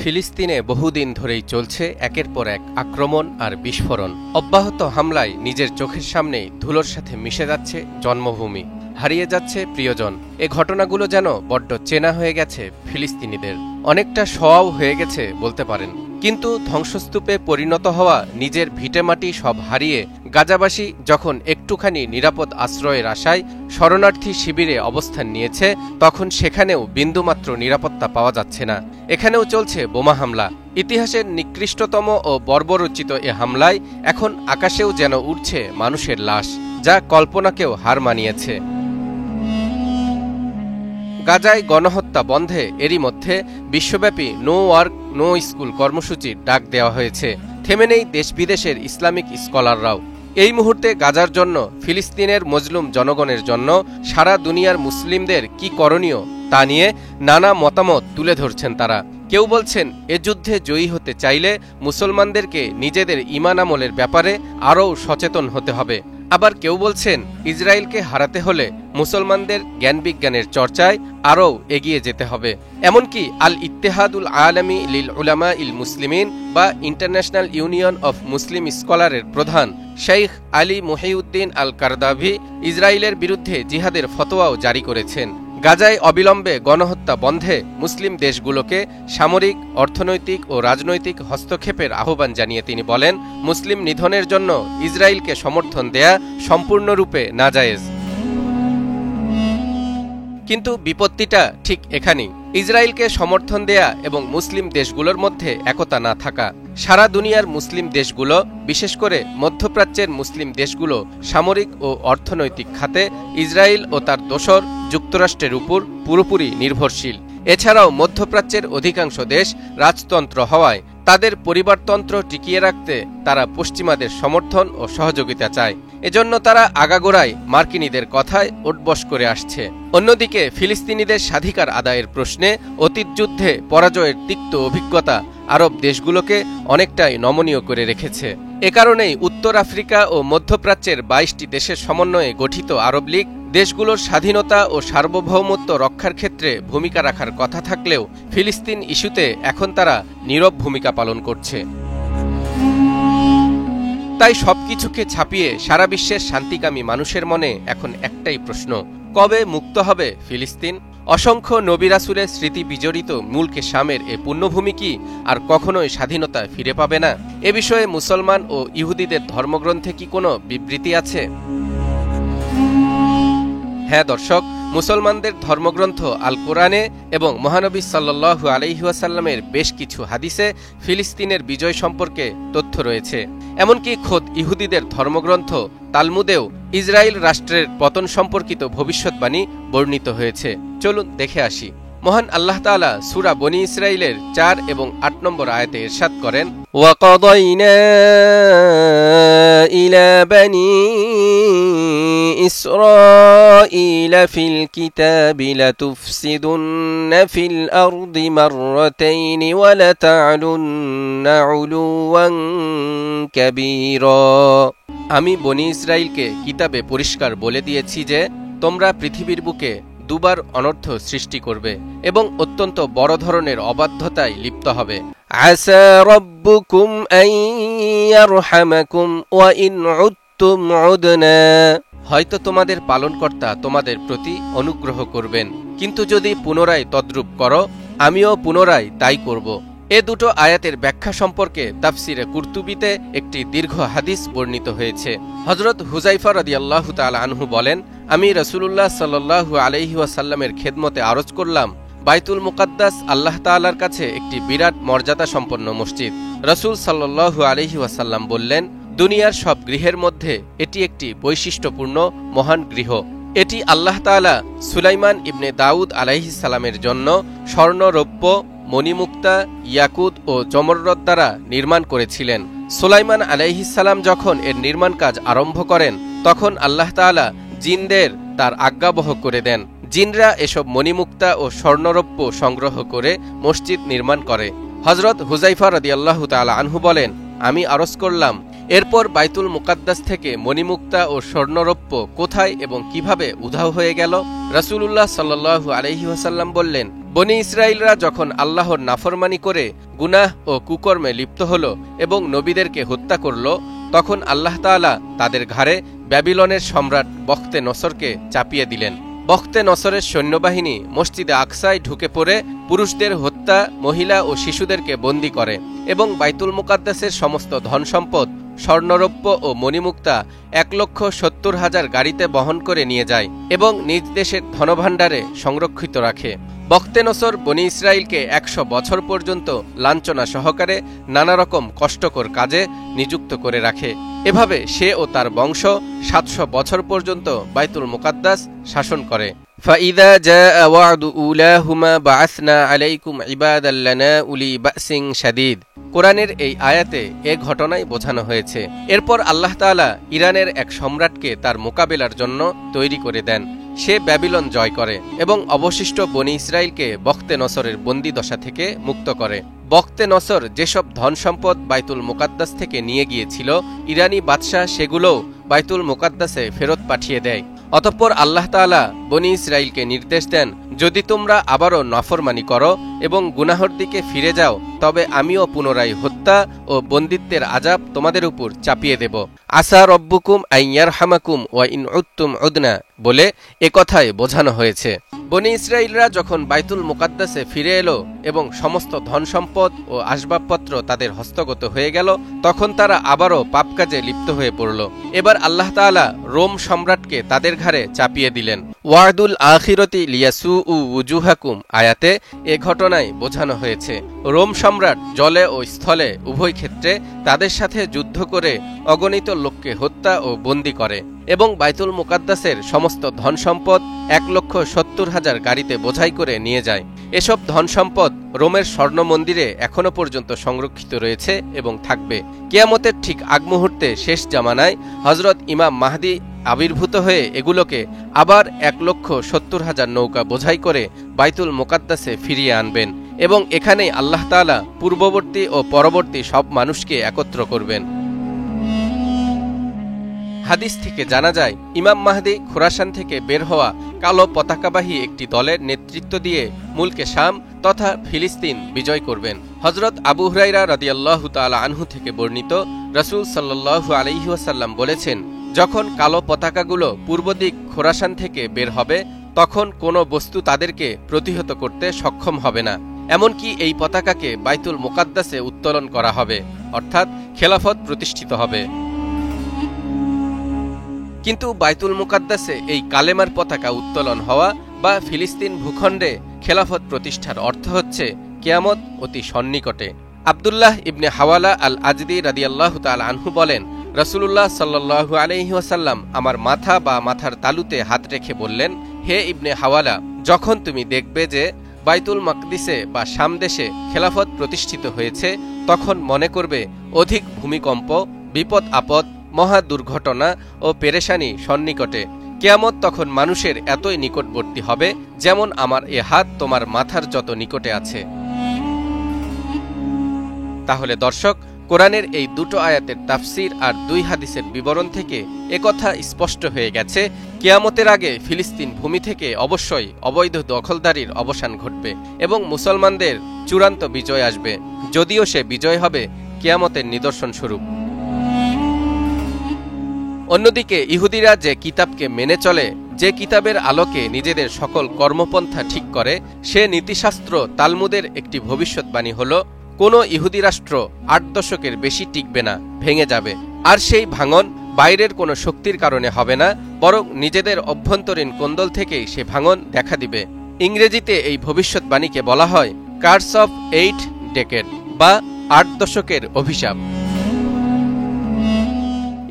ফিলিস্তিনে বহুদিন ধরেই চলছে একের পর এক আক্রমণ আর বিস্ফোরণ। অব্যাহত হামলায় নিজের চোখের সামনেই ধুলোর সাথে মিশে যাচ্ছে জন্মভূমি, হারিয়ে যাচ্ছে প্রিয়জন। এ ঘটনাগুলো যেন বড্ড চেনা হয়ে গেছে ফিলিস্তিনিদের, অনেকটা সওয়াও হয়ে গেছে বলতে পারেন। কিন্তু ধ্বংসস্তূপে পরিণত হওয়া নিজের ভিটেমাটি সব হারিয়ে গাজাবাসী যখন একটুখানি নিরাপদ আশ্রয়ের আশায় শরণার্থী শিবিরে অবস্থান নিয়েছে, তখন সেখানেও বিন্দুমাত্র নিরাপত্তা পাওয়া যাচ্ছে না। এখানেও চলছে বোমা হামলা। ইতিহাসের নিকৃষ্টতম ও বর্বরোচিত এ হামলায় এখন আকাশেও যেন উড়ছে মানুষের লাশ, যা কল্পনাকেও হার মানিয়েছে। গাজায় গণহত্যা বন্ধে এরই মধ্যে বিশ্বব্যাপী নো ওয়ার্ক নো স্কুল কর্মসূচির ডাক দেওয়া হয়েছে। থেমে নেই দেশ বিদেশের ইসলামিক স্কলাররাও। এই মুহূর্তে গাজার জন্য, ফিলিস্তিনের মজলুম জনগণের জন্য সারা দুনিয়ার মুসলিমদের কি করণীয় তা নিয়ে নানা মতামত তুলে ধরছেন তারা। কেউ বলছেন এ যুদ্ধে জয়ী হতে চাইলে মুসলমানদেরকে নিজেদের ঈমান আমলের ব্যাপারে আরও সচেতন হতে হবে। আবার কেউ বলছেন ইসরায়েলকে হারাতে হলে মুসলমানদের জ্ঞানবিজ্ঞানের চর্চায় আরও এগিয়ে যেতে হবে। এমনকি আল ইত্তেহাদুল আলামী লিল উলামা ইল মুসলিমিন বা ইন্টারন্যাশনাল ইউনিয়ন অফ মুসলিম স্কলারের প্রধান শেইখ আলী মুহিউদ্দিন আল কারদাভি ইসরায়েলের বিরুদ্ধে জিহাদের ফতোয়াও জারি করেছেন। গাজায় অবিলম্বে গণহত্যা বন্ধে মুসলিম দেশগুলোকে সামরিক, অর্থনৈতিক ও রাজনৈতিক হস্তক্ষেপের আহ্বান জানিয়ে তিনি বলেন, মুসলিম নিধনের জন্য ইসরায়েলকে সমর্থন দেয়া সম্পূর্ণরূপে নাজায়েজ। কিন্তু বিপত্তিটা ঠিক এখানেই, ইসরায়েলকে সমর্থন দেয়া এবং মুসলিম দেশগুলোর মধ্যে একতা না থাকা। সারা দুনিয়ার মুসলিম দেশগুলো, বিশেষ করে মধ্যপ্রাচ্যের মুসলিম দেশগুলো সামরিক ও অর্থনৈতিক খাতে ইসরায়েল ও তার দোসর যুক্তরাষ্ট্রের উপর পুরোপুরি নির্ভরশীল। এছাড়াও মধ্যপ্রাচ্যের অধিকাংশ দেশ রাজতন্ত্র হওয়ায় তাদের পরিবারতন্ত্র টিকিয়ে রাখতে তারা পশ্চিমাদের সমর্থন ও সহযোগিতা চায়। এজন্য তারা আগাগোড়ায় মার্কিনীদের কথায় ওঠবস করে আসছে। অন্যদিকে ফিলিস্তিনিদের স্বাধিকার আদায়ের প্রশ্নে অতীত যুদ্ধে পরাজয়ের তিক্ত অভিজ্ঞতা আরব দেশগুলোকে অনেকটাই নমনীয় করে রেখেছে। এ কারণেই উত্তর আফ্রিকা ও মধ্যপ্রাচ্যের ২২টি দেশের সমন্বয়ে গঠিত আরব লীগ দেশগুলোর স্বাধীনতা ও সার্বভৌমত্ব রক্ষার ক্ষেত্রে ভূমিকা রাখার কথা থাকলেও ফিলিস্তিন ইস্যুতে এখন তারা নীরব ভূমিকা পালন করছে। তাই সবকিছুকে ছাপিয়ে সারা বিশ্বের শান্তিকামী মানুষের মনে এখন একটাই প্রশ্ন, কবে মুক্ত হবে ফিলিস্তিন? অসংখ্য নবী রাসূলের স্মৃতি বিজড়িত মুলকে শামের এ পুণ্যভূমি কি আর কখনোই স্বাধীনতা ফিরে পাবে না? এ বিষয়ে মুসলমান ও ইহুদিদের ধর্মগ্রন্থে কি কোনো বিবৃতি আছে? হ্যাঁ দর্শক, মুসলমানদের ধর্মগ্রন্থ আল কোরআনে এবং মহানবী সাল্লাল্লাহু আলাইহি ওয়াসাল্লামের বেশ কিছু হাদিসে ফিলিস্তিনের বিজয় সম্পর্কে তথ্য রয়েছে। এমনকি খোদ ইহুদিদের ধর্মগ্রন্থ তালমুদেও ইসরায়েল রাষ্ট্রের পতন সম্পর্কিত ভবিষ্যৎবাণী বর্ণিত হয়েছে। চলুন দেখে আসি। মহান আল্লাহ তাআলা সূরা বনী ইসরাইলের ৪ এবং ৮ নম্বর আয়াতে ইরশাদ করেন, ওয়াকাদাইনা ইলা বনী ইসরাঈলা ফিল কিতাবি লাতুফসিদুন্না ফিল আরদি মাররাতাইন ওয়া লাতা'লুন্না উলুওয়ান কাবীরা। আমি বনী ইসরাইলকে কিতাবে পরিষ্কার বলে দিয়েছি যে তোমরা পৃথিবীর বুকে দুবার অনর্থ সৃষ্টি করবে এবং অত্যন্ত বড় ধরনের অবাধ্যতায় লিপ্ত হবে। আসা রাব্বুকুম আন ইয়ারহামাকুম ওয়া ইন উদতুম উদনা। হয়তো তোমাদের পালনকর্তা তোমাদের প্রতি অনুগ্রহ করবেন, কিন্তু যদি পুনরায় তদ্রূপ করো আমিও পুনরায় তাই করব। এ দুটো আয়াতের ব্যাখ্যা সম্পর্কে তাফসিরে কুরতুবিতে একটি দীর্ঘ হাদিস বর্ণিত হয়েছে। হযরত হুযায়ফা রাদিয়াল্লাহু তাআলা আনহু বলেন, আমি রাসূলুল্লাহ সাল্লাল্লাহু আলাইহি ওয়াসাল্লামের খেদমতে আরজ করলাম, বাইতুল মুকাদ্দাস আল্লাহ তাআলার কাছে একটি বিরাট মর্যাদা সম্পন্ন মসজিদ। রাসূল সাল্লাল্লাহু আলাইহি ওয়াসাল্লাম বললেন, দুনিয়ার সব গৃহের মধ্যে এটি একটি বৈশিষ্ট্যপূর্ণ মহান গৃহ। এটি আল্লাহ তাআলা সুলাইমান ইবনে দাউদ আলাইহিস সালামের জন্য স্বর্ণ, রৌপ্য, মণিমুক্তা, ইয়াকুত ও জমররদ দ্বারা নির্মাণ করেছিলেন। সুলাইমান আলাইহিস সালাম যখন এর নির্মাণ কাজ আরম্ভ করেন, তখন আল্লাহ তাআলা জিনদের তার আজ্ঞাবহ করে দেন। জিনরা এসব মণিমুক্তা ও স্বর্ণরৌপ্য সংগ্রহ করে মসজিদ নির্মাণ করে। হযরত হুযায়ফা রাদিয়াল্লাহু তাআলা আনহু বলেন, আমি আরজ করলাম, এরপর বাইতুল মুকাদ্দাস থেকে মণিমুক্তা ও স্বর্ণরৌপ্য কোথায় এবং কিভাবে উধাও হয়ে গেল? রাসূলুল্লাহ সাল্লাল্লাহু আলাইহি ওয়াসাল্লাম বললেন, বনি ইসরাইলরা যখন আল্লাহর নাফরমানি করে গুনাহ ও কুকর্মে লিপ্ত হল এবং নবীদেরকে হত্যা করল, তখন আল্লাহ তাআলা তাদের ঘাড়ে ব্যাবিলনের সম্রাট বখতে নসরকে চাপিয়ে দিলেন। বখতে নসরের সৈন্যবাহিনী মসজিদে আকসায় ঢুকে পড়ে পুরুষদের হত্যা, মহিলা ও শিশুদেরকে বন্দী করে এবং বাইতুল মুকাদ্দাসের সমস্ত ধনসম্পদ, স্বর্ণরৌপ্য ও মণিমুক্তা 1,70,000 গাড়িতে বহন করে নিয়ে যায় এবং নিজ দেশের ধনভাণ্ডারে সংরক্ষিত রাখে। বখতে নসর বনি ইসরাইলকে 100 বছর পর্যন্ত লাঞ্ছনা সহকারে নানারকম কষ্টকর কাজে নিযুক্ত করে রাখে। এভাবে সে ও তার বংশ 700 বছর পর্যন্ত বাইতুল মুকাদ্দাস শাসন করে। فَإِذَا جَاءَ وَعْدُ أُولَاهُمَا بَعَثْنَا عَلَيْكُمْ عِبَادًا لَنَا أُولِي بَأْسٍ شَدِيدٍ। কোরআনের এই আয়াতে এ ঘটনাই বোঝানো হয়েছে। এরপর আল্লাহ তাআলা ইরানের এক সম্রাটকে তার মোকাবেলার জন্য তৈরি করে দেন। সে ব্যাবিলন জয় করে এবং অবশিষ্ট বনি ইসরাইলকে বখতে নসরের বন্দী দশা থেকে মুক্ত করে। বখতে নসর যেসব ধন সম্পদ বাইতুল মুকাদ্দাস থেকে নিয়ে গিয়েছিল, ইরানি বাদশাহ সেগুলোও বাইতুল মুকাদ্দাসে ফেরত পাঠিয়ে দেয়। অতঃপর আল্লাহ তাআলা বনি ইসরাইলকে নির্দেশ দেন, যদি তোমরা আবারও নাফরমানি করো এবং গুনাহর দিকে ফিরে যাও, তবে আমিও পুনরায় হত্যা ও বন্দিত্বের আযাব তোমাদের উপর চাপিয়ে দেব। আসা রব্বুকুম আন ইয়ারহামাকুম ওয়া ইন উদতুম উদনা বলে একথায় বোঝানো হয়েছে। বনি ইসরাইলরা যখন বাইতুল মুকাদ্দাসে ফিরে এলো এবং সমস্ত ধন সম্পদ ও আসবাবপত্র তাদের হস্তগত হয়ে গেল, তখন তারা আবারও পাপ কাজে লিপ্ত হয়ে পড়ল। এবার আল্লাহ তাআলা রোম সম্রাটকে তাদের ঘাড়ে চাপিয়ে দিলেন। ওয়াদুল আখিরতি লিয়াসু উজুহাকুম আয়াতে এ ঘটনায় বোঝানো হয়েছে। রোম সম্রাট জলে ও স্থলে উভয় ক্ষেত্রে তাদের সাথে যুদ্ধ করে অগণিত লোককে হত্যা ও বন্দী করে এবং বাইতুল মুকাদ্দাসের সমস্ত ধন সম্পদ 1,70,000 গাড়িতে বোঝাই করে নিয়ে যায়। এসব ধন সম্পদ রোমের স্বর্ণ মন্দিরে এখনো পর্যন্ত সংরক্ষিত রয়েছে এবং থাকবে। কিয়ামতের ঠিক আগ মুহূর্তে শেষ জামানায় হযরত ইমাম মাহদী আবির্ভূত হয়ে এগুলোকে আবার 1,70,000 নৌকা বোঝাই করে বাইতুল মুকাদ্দাসে ফিরিয়ে আনবেন এবং এখানেই আল্লাহ তাআলা পূর্ববর্তী ও পরবর্তী সব মানুষকে একত্র করবেন। হাদিস থেকে জানা যায়, ইমাম মাহদী খোরাসান থেকে বের হওয়া কালো পতাকাবাহী একটি দলের নেতৃত্ব দিয়ে মুলকে শাম তথা ফিলিস্তিন বিজয় করবেন। হযরত আবু হুরায়রা রাদিয়াল্লাহু তাআলা আনহু থেকে বর্ণিত, রাসূল সাল্লাল্লাহু আলাইহি ওয়াসাল্লাম বলেছেন, যখন কালো পতাকাগুলো পূর্ব দিক খোরাসান থেকে বের হবে, তখন কোনো বস্তু তাদেরকে প্রতিহত করতে সক্ষম হবে না। এমনকি এই পতাকাকে বাইতুল মুকাদ্দাসে উত্তোলন করা হবে, অর্থাৎ খেলাফত প্রতিষ্ঠিত হবে। কিন্তু বাইতুল মুকাদ্দাসে এই কালেমার পতাকা উত্তোলন হওয়া বা ফিলিস্তিন ভূখণ্ডে খেলাফত প্রতিষ্ঠার অর্থ হচ্ছে কিয়ামত অতি সন্নিকটে। আব্দুল্লাহ ইবনে হাওয়ালা আল আজদি রাদিয়াল্লাহু তাআলা আনহু বলেন, রাসূলুল্লাহ সাল্লাল্লাহু আলাইহি ওয়াসাল্লাম আমার মাথা বা মাথার তালুতে হাত রেখে বললেন, হে ইবনে হাওয়ালা, যখন তুমি দেখবে যে বাইতুল মাকদিসে বা শাম দেশে খেলাফত প্রতিষ্ঠিত হয়েছে, তখন মনে করবে অধিক ভূমিকম্প, বিপদ আপদ, মহা দুর্ঘটনা ও পেরেশানি সন্নিকটে। কিয়ামত তখন মানুষের এতই নিকটবর্তী হবে যেমন আমার এ হাত তোমার মাথার যত নিকটে আছে। তাহলে দর্শক, কোরআনের এই দুটো আয়াতের তাফসির আর 2 হাদিসের বিবরণ থেকে একথা স্পষ্ট হয়ে গেছে, কিয়ামতের আগে ফিলিস্তিন ভূমি থেকে অবশ্যই অবৈধ দখলদারির অবসান ঘটবে এবং মুসলমানদের চূড়ান্ত বিজয় আসবে, যদিও সে বিজয় হবে কিয়ামতের নিদর্শন স্বরূপ। অন্যদিকে ইহুদিরা যে কিতাবকে মেনে চলে, যে কিতাবের আলোকে নিজেদের সকল কর্মপন্থা ঠিক করে, সে নীতিশাস্ত্র তালমুদের একটি ভবিষ্যৎবাণী হল, কোনো ইহুদি রাষ্ট্র 8 দশকের বেশি টিকবে না, ভেঙে যাবে। আর সেই ভাঙন বাইরের কোনো শক্তির কারণে হবে না, বরং নিজেদের অভ্যন্তরীণ কোন্দল থেকেই সে ভাঙন দেখা দিবে। ইংরেজিতে এই ভবিষ্যৎবাণীকে বলা হয় কার্স অফ 8 ডেকেড বা 8 দশকের অভিশাপ।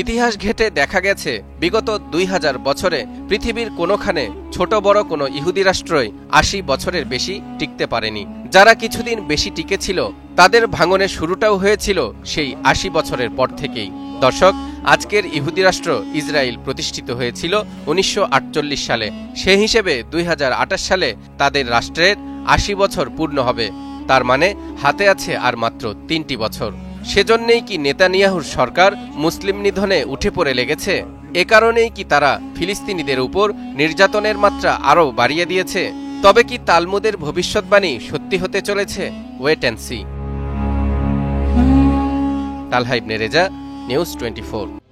ইতিহাস ঘেঁটে দেখা গেছে, বিগত 2000 বছরে পৃথিবীর কোনোখানে ছোট বড় কোনো ইহুদি রাষ্ট্রই 80 বছরের বেশি টিকতে পারেনি। যারা কিছুদিন বেশি টিকেছিল, তাদের ভাঙনের শুরুটাও হয়েছিল সেই 80 বছরের পর থেকেই। দর্শক, আজকের ইহুদি রাষ্ট্র ইসরায়েল প্রতিষ্ঠিত হয়েছিল 1948 সালে। সে হিসেবে 2028 সালে তাদের রাষ্ট্রের 80 বছর পূর্ণ হবে। তার মানে হাতে আছে আর মাত্র 3টি বছর। সেজন্যেই কি নেতানিয়াহুর সরকার মুসলিম নিধনে উঠে পড়ে লেগেছে? এ কারণেই কি তারা ফিলিস্তিনিদের উপর নির্যাতনের মাত্রা আরও বাড়িয়ে দিয়েছে? তবে কি তালমুদের ভবিষ্যৎবাণী সত্যি হতে চলেছে? Wait and see. Talha Ibne Reza, news 24।